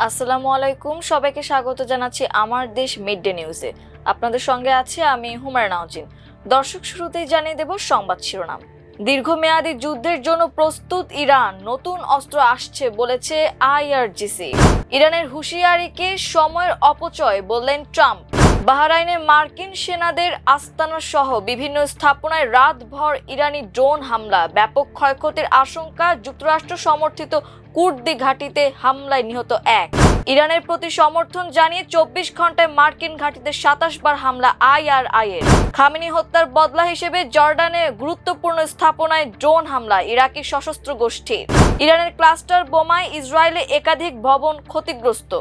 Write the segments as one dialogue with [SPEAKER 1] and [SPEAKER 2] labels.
[SPEAKER 1] আসসালামু আলাইকুম, সবাইকে স্বাগত জানাচ্ছি আমার দেশ মিড ডে নিউজে। আপনাদের সঙ্গে আছে আমি হুমায়রা নাওজিন। দর্শক, শুরুতেই জানিয়ে দেব সংবাদ শিরোনাম। দীর্ঘমেয়াদী যুদ্ধের জন্য প্রস্তুত ইরান, নতুন অস্ত্র আসছে বলেছে আইআরজিসি। ইরানের হুঁশিয়ারিকে সময়ের অপচয় বললেন ট্রাম্প। বাহরাইনে মার্কিন সেনাদের আস্তানা সহ বিভিন্ন স্থাপনায় রাতভর ইরানি ড্রোন হামলা, ব্যাপক ক্ষয়ক্ষতির আশঙ্কা। যুক্তরাষ্ট্র সমর্থিত কুর্দি ঘাঁটিতে হামলায় নিহত এক। ইরানের প্রতি সমর্থন জানিয়ে 24 ঘন্টায় মার্কিন ঘাঁটিতে 27 বার হামলা আইআরআই এর। খামেনি হত্যার বদলা হিসেবে জর্ডানে গুরুত্বপূর্ণ স্থাপনায় ড্রোন হামলা ইরাকি সশস্ত্র গোষ্ঠীর। ইরানের ক্লাস্টার বোমায় ইসরায়েলে একাধিক ভবন ক্ষতিগ্রস্ত।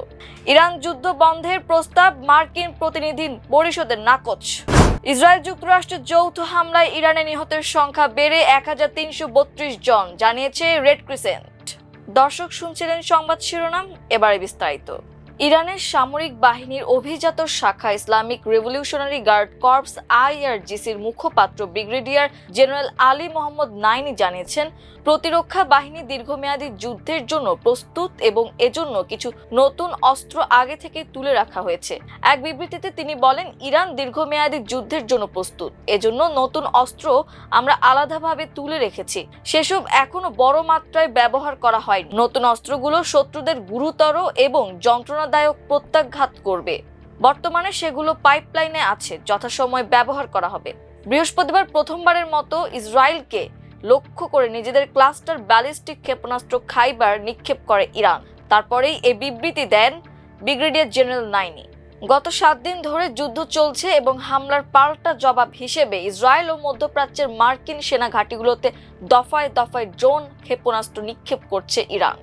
[SPEAKER 1] ইরান যুদ্ধ বন্ধের প্রস্তাব মার্কিন প্রতিনিধি পরিষদের নাকচ। ইসরায়েল যুক্তরাষ্ট্রের যৌথ হামলায় ইরানে নিহতের সংখ্যা বেড়ে 1332 জন, জানিয়েছে রেড ক্রিসেন্ট। দর্শক, শুনছিলেন সংবাদ শিরোনাম, এবারে বিস্তারিত। ইরানের সামরিক বাহিনীর অভিজাত শাখা ইসলামিক রেভলিউশনারি গার্ড কর্পস আইআরজিসির মুখপাত্র ব্রিগেডিয়ার জেনারেল আলী মোহাম্মদ নাইনি জানিয়েছেন, প্রতিরক্ষা বাহিনী দীর্ঘমেয়াদী যুদ্ধের জন্য প্রস্তুত এবং এজন্য কিছু নতুন অস্ত্র আগে থেকে তুলে রাখা হয়েছে। এক বিবৃতিতে তিনি বলেন, ইরান দীর্ঘমেয়াদী যুদ্ধের জন্য প্রস্তুত, এজন্য নতুন অস্ত্র আমরা আলাদাভাবে তুলে রেখেছি। সেসব এখনো বড় মাত্রায় ব্যবহার করা হয়নি। নতুন অস্ত্রগুলো শত্রুদের গুরুতর এবং যন্ত্রণাদায়ক প্রত্যাঘাত করবে। বর্তমানে সেগুলো পাইপলাইনে আছে, যথাসময়ে ব্যবহার করা হবে। বৃহস্পতিবার প্রথমবারের মতো ইসরায়েলকে লক্ষ্য করে নিজেদের ক্লাস্টার ব্যালিস্টিক ক্ষেপণাস্ত্র খাইবার নিক্ষেপ করে ইরান। তারপরেই এই বিবৃতি দেন ব্রিগেডিয়ার জেনারেল নাইনি। গত 7 দিন ধরে যুদ্ধ চলছে এবং হামলার পাল্টা জবাব হিসেবে ইসরায়েল ও মধ্যপ্রাচ্যের মার্কিন সেনা ঘাঁটিগুলোতে দফায় দফায় ড্রোন ক্ষেপণাস্ত্র নিক্ষেপ করছে ইরান।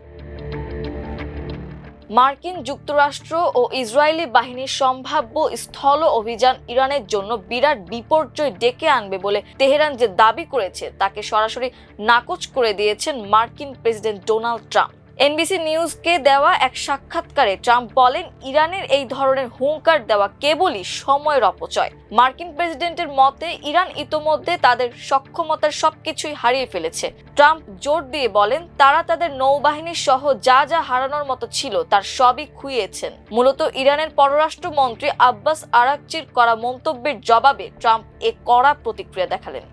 [SPEAKER 1] মার্কিন যুক্তরাষ্ট্র ও ইসরায়েলি বাহিনীর সম্ভাব্য স্থল অভিযান ইরানের জন্য বিরাট বিপর্যয় ডেকে আনবে বলে তেহরান যে দাবি করেছে তাকে সরাসরি নাকচ করে দিয়েছেন মার্কিন প্রেসিডেন্ট ডোনাল্ড ট্রাম্প। এনবিসি নিউজকে দেওয়া এক সাক্ষাৎকারে ট্রাম্প বলেন, ইরানের এই ধরনের হুঙ্কার দেওয়া কেবলই সময়ের অপচয়। মার্কিন প্রেসিডেন্টের মতে ইরান ইতোমধ্যে তাদের সক্ষমতার সবকিছুই হারিয়ে ফেলেছে। ট্রাম্প জোর দিয়ে বলেন, তারা তাদের নৌবাহিনী সহ যা যা হারানোর মতো ছিল তার সবই খুইয়েছেন। মূলত ইরানের পররাষ্ট্রমন্ত্রী আব্বাস আরাকচির করা মন্তব্যের জবাবে ট্রাম্প এ কড়া প্রতিক্রিয়া দেখালেন।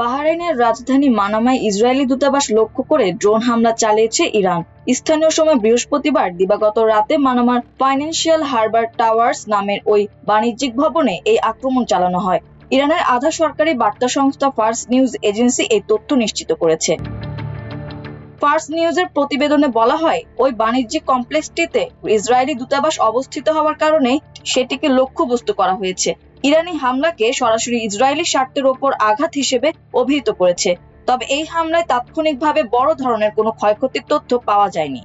[SPEAKER 2] বাহরাইনের রাজধানী মানামায় ইসরায়েলি দূতাবাস লক্ষ্য করে ড্রোন হামলা চালিয়েছে ইরান। স্থানীয় সময় বৃহস্পতিবার দিবাগত রাতে মানামার ফাইন্যান্সিয়াল হারবার টাওয়ার্স নামের ওই বাণিজ্যিক ভবনে এই আক্রমণ চালানো হয়। ইরানের আধা সরকারি বার্তা সংস্থা ফার্স নিউজ এজেন্সি এই তথ্য নিশ্চিত করেছে। ফার্স নিউজের প্রতিবেদনে বলা হয়, ওই বাণিজ্যিক কমপ্লেক্সটিতে ইসরায়েলি দূতাবাস অবস্থিত হওয়ার কারণে সেটিকে লক্ষ্যবস্তু করা হয়েছে। ইরানি হামলাকে সরাসরি ইসরায়েলি স্বার্থের ওপর আঘাত হিসেবে অভিহিত করেছে, তবে এই হামলায় তাৎক্ষণিকভাবে বড় ধরনের কোনো ক্ষয়ক্ষতির তথ্য পাওয়া যায়নি।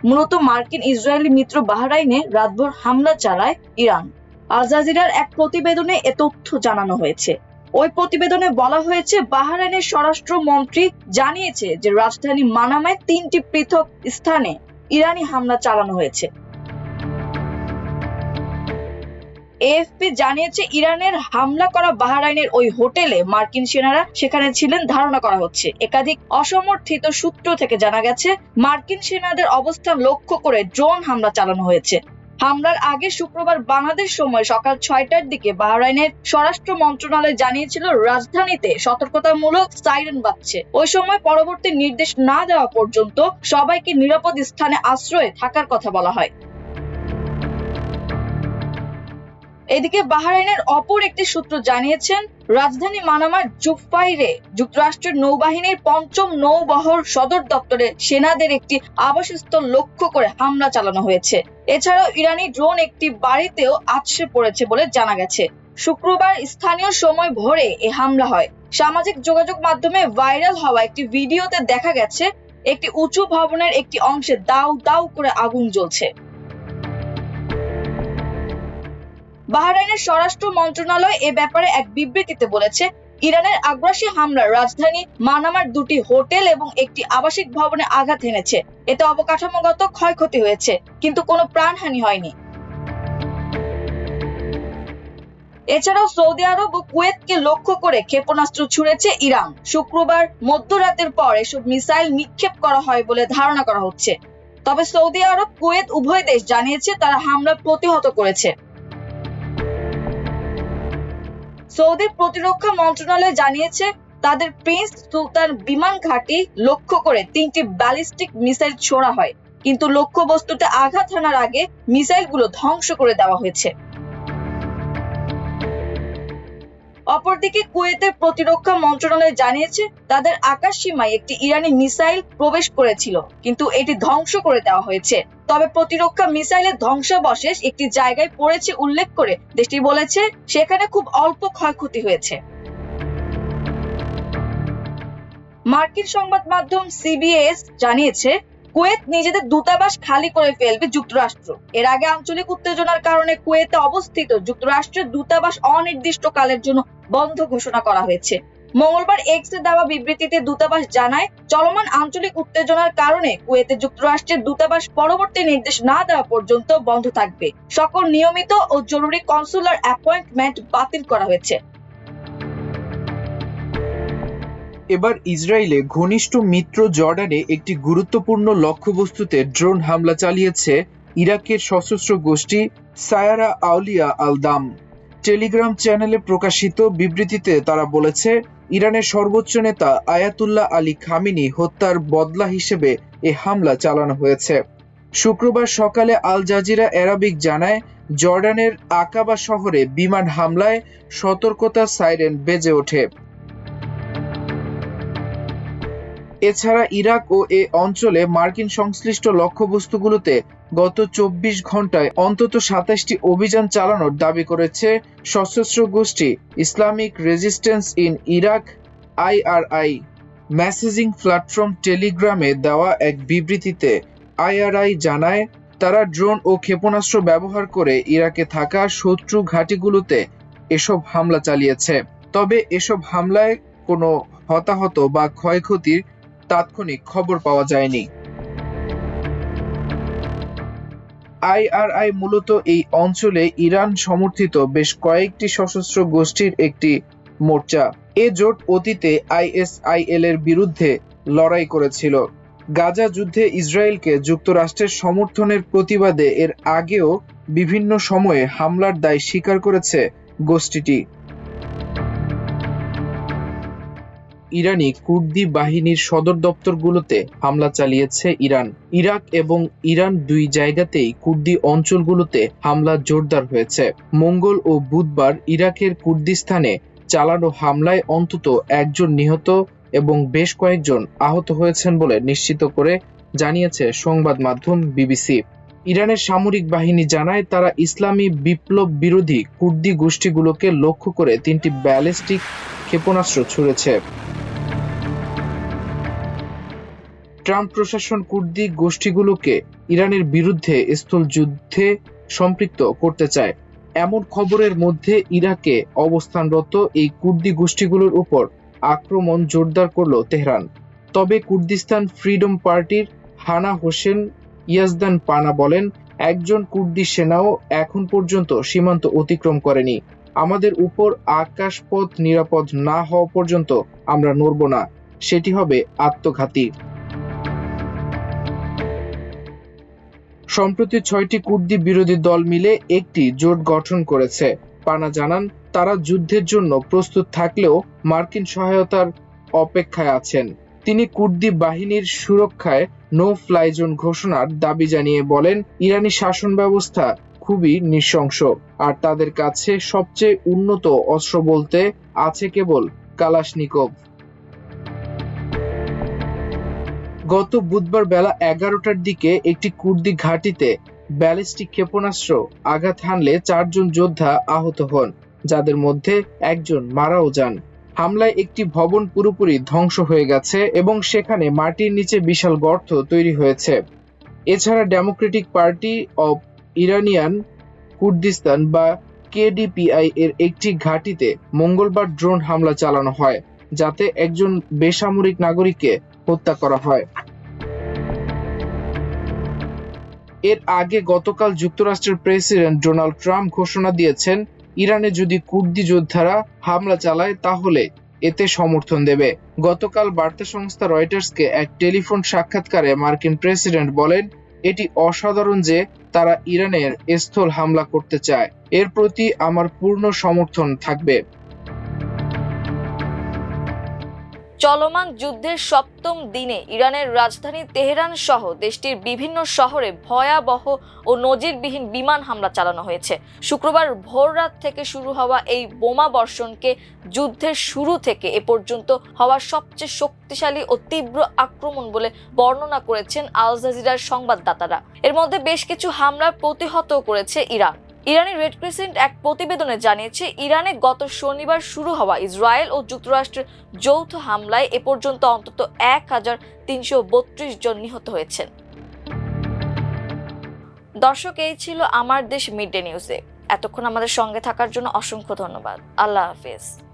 [SPEAKER 2] মূলত মার্কিন ইসরায়েলি মিত্র বাহরাইনে রাতভর হামলা চালায় ইরান। আল জাজিরার এক প্রতিবেদনে এ তথ্য জানানো হয়েছে। ওই প্রতিবেদনে বলা হয়েছে, বাহরাইনের স্বরাষ্ট্রমন্ত্রী জানিয়েছে যে রাজধানী মানামায় 3টি পৃথক স্থানে ইরানি হামলা চালানো হয়েছে। এএফপি জানিয়েছে, ইরানের হামলা করা বাহরাইনের ওই হোটেলে মার্কিন সেনারা সেখানে ছিলেন ধারণা করা হচ্ছে। একাধিক অসমর্থিত সূত্র থেকে জানা গেছে, মার্কিন সেনাদের অবস্থান লক্ষ্য করে ড্রোন হামলা চালানো হয়েছে। হামলার আগে শুক্রবার বাংলাদেশ সময় সকাল 6টার দিকে বাহরাইনের স্বরাষ্ট্র মন্ত্রণালয় জানিয়েছিল, রাজধানীতে সতর্কতামূলক সাইরেন বাজছে। ওই সময় পরবর্তী নির্দেশ না দেওয়া পর্যন্ত সবাইকে নিরাপদ স্থানে আশ্রয়ে থাকার কথা বলা হয়। এদিকে বাহরাইনের অপর একটি সূত্র জানিয়েছেন, রাজধানী মানামার জুফাইরে যুক্তরাষ্ট্রের নৌবাহিনীর 5ম নৌবহর সদর দপ্তরে সেনাদের একটি আবাসস্থল লক্ষ্য করে হামলা চালানো হয়েছে। এছাড়াও ইরানি ড্রোন একটি বাড়িতেও আছড়ে পড়েছে বলে জানা গেছে। শুক্রবার স্থানীয় সময় ভোরে এ হামলা হয়। সামাজিক যোগাযোগ মাধ্যমে ভাইরাল হওয়া একটি ভিডিওতে দেখা গেছে, একটি উঁচু ভবনের একটি অংশে দাউ দাউ করে আগুন জ্বলছে। বাহরাইনের স্বরাষ্ট্র মন্ত্রণালয় এ ব্যাপারে এক বিবৃতিতে বলেছে, ইরানের আগ্রাসী হামলার রাজধানী মানামার 2টি হোটেল এবং একটি আবাসিক ভবনে আঘাত এনেছে। এতে অবকাঠামোগত ক্ষয়ক্ষতি হয়েছে, কিন্তু কোনো প্রাণহানি হয়নি। এছাড়াও সৌদি আরব ও কুয়েতকে লক্ষ্য করে ক্ষেপণাস্ত্র ছুড়েছে ইরান। শুক্রবার মধ্যরাতের পর এসব মিসাইল নিক্ষেপ করা হয় বলে ধারণা করা হচ্ছে। তবে সৌদি আরব কুয়েত উভয় দেশ জানিয়েছে তারা হামলা প্রতিহত করেছে। সৌদি প্রতিরক্ষা মন্ত্রণালয় জানিয়েছে তাদের প্রিন্স সুলতান বিমান ঘাঁটি লক্ষ্য করে 3টি ব্যালিস্টিক মিসাইল ছোড়া হয়, কিন্তু লক্ষ্যবস্তুতে আঘাত হানার আগে মিসাইলগুলো ধ্বংস করে দেওয়া হয়েছে। অপরদিকে কুয়েতের প্রতিরক্ষা মন্ত্রণালয় জানিয়েছে তাদের আকাশ সীমায় একটি ইরানি মিসাইল প্রবেশ করেছিল, কিন্তু এটি ধ্বংস করে দেওয়া হয়েছে। তবে প্রতিরক্ষা মিসাইলের ধ্বংসাবশেষ একটি জায়গায় পড়েছে উল্লেখ করে দেশটি বলেছে সেখানে খুব অল্প ক্ষয়ক্ষতি হয়েছে। মার্কিন সংবাদ মাধ্যম সিবিএস জানিয়েছে কুয়েত নিজেদের দূতাবাস খালি করে ফেলবে যুক্তরাষ্ট্র। এর আগে আঞ্চলিক উত্তেজনার কারণে কুয়েতে অবস্থিত যুক্তরাষ্ট্রের দূতাবাস অনির্দিষ্টকালের জন্য বন্ধ ঘোষণা করা হয়েছে। মঙ্গলবার এক্সে দেওয়া বিবৃতিতে দূতাবাস জানায় চলমান আঞ্চলিক উত্তেজনার কারণে কুয়েতে যুক্তরাষ্ট্রের দূতাবাস পরবর্তী নির্দেশ না দেওয়া পর্যন্ত বন্ধ থাকবে। সকল নিয়মিত ও জরুরি কনসুলার অ্যাপয়েন্টমেন্ট বাতিল করা হয়েছে।
[SPEAKER 3] এবার ইসরায়েলে ঘনিষ্ঠ মিত্র জর্ডানে একটি গুরুত্বপূর্ণ লক্ষ্যবস্তুতে ড্রোন হামলা চালিয়েছে ইরাকের সশস্ত্র গোষ্ঠী সায়ারা আউলিয়া আল দাম। টেলিগ্রাম চ্যানেলে প্রকাশিত বিবৃতিতে তারা বলেছে ইরানের সর্বোচ্চ নেতা আয়াতুল্লাহ আলী খামেনি হত্যার বদলা হিসেবে এ হামলা চালানো হয়েছে। শুক্রবার সকালে আল জাজিরা আরাবিক জানায় জর্ডানের আকাবা শহরে বিমান হামলায় সতর্কতা সাইরেন বেজে ওঠে। এছাড়া ইরাক ও এ অঞ্চলে মার্কিন সংশ্লিষ্ট লক্ষ্যবস্তুগুলোতে গত 24 ঘন্টায় অন্তত 27টি অভিযান চালানোর দাবি করেছে সশস্ত্র গোষ্ঠী Islamic resistance in Iraq IRI। Messaging platform টেলিগ্রামে দেওয়া এক বিবৃতিতে IRI জানায় তারা ড্রোন ও ক্ষেপণাস্ত্র ব্যবহার করে ইরাকে থাকা শত্রু ঘাঁটিগুলোতে এসব হামলা চালিয়েছে। তবে এসব হামলায় কোনো হতাহত বা ক্ষয়ক্ষতির তাৎক্ষণিক খবর পাওয়া যায়নি। IRI মূলত এই অঞ্চলে ইরান সমর্থিত বেশ কয়েকটি সশস্ত্র গোষ্ঠীর একটি মোর্চা। এ জোট অতীতে ISIL এর বিরুদ্ধে লড়াই করেছিল। গাজা যুদ্ধে ইসরায়েলকে যুক্তরাষ্ট্রের সমর্থনের প্রতিবাদে এর আগেও বিভিন্ন সময়ে হামলার দায় স্বীকার করেছে গোষ্ঠীটি। ইরানি কুর্দি বাহিনীর সদর দপ্তরগুলোতে হামলা চালিয়েছে ইরান। ইরাক এবং ইরান দুই জায়গাতেই কুর্দি অঞ্চলগুলোতে হামলা জোরদার হয়েছে। মঙ্গল ও বুধবার ইরাকের কুর্দিস্তানে চালানো হামলায় অন্তত একজন নিহত এবং বেশ কয়েকজন আহত হয়েছেন বলে নিশ্চিত করে জানিয়েছে সংবাদ মাধ্যম বিবিসি। ইরানের সামরিক বাহিনী জানায় তারা ইসলামী বিপ্লব বিরোধী কুর্দি গোষ্ঠীগুলোকে লক্ষ্য করে 3টি ব্যালিস্টিক ক্ষেপণাস্ত্র ছুড়েছে। ট্রাম্প প্রশাসন কুর্দি গোষ্ঠীগুলোকে ইরানের বিরুদ্ধে স্থল যুদ্ধে সম্পৃক্ত করতে চায়। এমন খবরের মধ্যে ইরাকে অবস্থানরত এই কুর্দি গোষ্ঠীগুলোর উপর আক্রমণ জোরদার করল তেহরান। তবে কুর্দিস্তান ফ্রিডম পার্টির হানা হোসেন ইয়াজদান পানা বলেন, একজন কুর্দি সেনাও এখন পর্যন্ত সীমান্ত অতিক্রম করেনি। আমাদের উপর আকাশপথ নিরাপদ না হওয়া পর্যন্ত আমরা নড়ব না, সেটি হবে আত্মঘাতী। সম্প্রতি 6টি কুর্দি বিরোধী দল মিলে একটি জোট গঠন করেছে। পানা জানান তারা যুদ্ধের জন্য প্রস্তুত থাকলেও মার্কিন সহায়তার অপেক্ষায় আছেন। তিনি কুর্দি বাহিনীর সুরক্ষায় নো ফ্লাই জোন ঘোষণার দাবি জানিয়ে বলেন, ইরানি শাসন ব্যবস্থা খুবই নৃশংস আর তাদের কাছে সবচেয়ে উন্নত অস্ত্র বলতে আছে কেবল কালাশনিকভ। গত বুধবার বেলা 11টার দিকে একটি কুর্দি ঘাঁটিতে ব্যালিস্টিক ক্ষেপণাস্ত্র আঘাত হানলে 4 জন যোদ্ধা আহত হন, যাদের মধ্যে একজন মারাও যান। হামলায় একটি ভবন পুরোপুরি ধ্বংস হয়ে গেছে এবং সেখানে মাটির নিচে বিশাল গর্ত তৈরি হয়েছে। এছাড়া Democratic party of Iranian Kurdistan বা KDPI এর একটি ঘাঁটিতে মঙ্গলবার ড্রোন হামলা চালানো হয়, যাতে একজন বেসামরিক নাগরিককে হত্যা করা হয়। এর আগে গতকাল যুক্তরাষ্ট্রের প্রেসিডেন্ট ডোনাল্ড ট্রাম্প ঘোষণা দিয়েছেন ইরানে যদি কুর্দি যোদ্ধারা হামলা চালায় তাহলে এতে সমর্থন দেবে। গতকাল বার্তা সংস্থা রয়টার্সকে এক টেলিফোন সাক্ষাৎকারে মার্কিন প্রেসিডেন্ট বলেন, এটি অসাধারণ যে তারা ইরানের স্থল হামলা করতে চায়। এর প্রতি আমার পূর্ণ সমর্থন থাকবে।
[SPEAKER 1] চলমান যুদ্ধের সপ্তম দিনে ইরানের রাজধানী তেহরান সহ দেশটির বিভিন্ন শহরে ভয়াবহ ও নজিরবিহীন বিমান হামলা চালানো হয়েছে। শুক্রবার ভোররাত থেকে শুরু হওয়া এই বোমা বর্ষণকে যুদ্ধের শুরু থেকে এ পর্যন্ত হওয়া সবচেয়ে শক্তিশালী ও তীব্র আক্রমণ বলে বর্ণনা করেছেন আল জাজিরার সংবাদদাতারা। এর মধ্যে বেশ কিছু হামলা প্রতিহত করেছে ইরান। ইরানি রেড ক্রিসেন্ট এক প্রতিবেদনে জানিয়েছে, ইরানে গত শনিবার শুরু হওয়া ইসরায়েল ও যুক্তরাষ্ট্রের যৌথ হামলায় এ পর্যন্ত অন্তত 1332 জন নিহত হয়েছেন। দর্শক, এই ছিল আমার দেশ মিড ডে নিউজে। এতক্ষণ আমাদের সঙ্গে থাকার জন্য অসংখ্য ধন্যবাদ। আল্লাহ হাফেজ।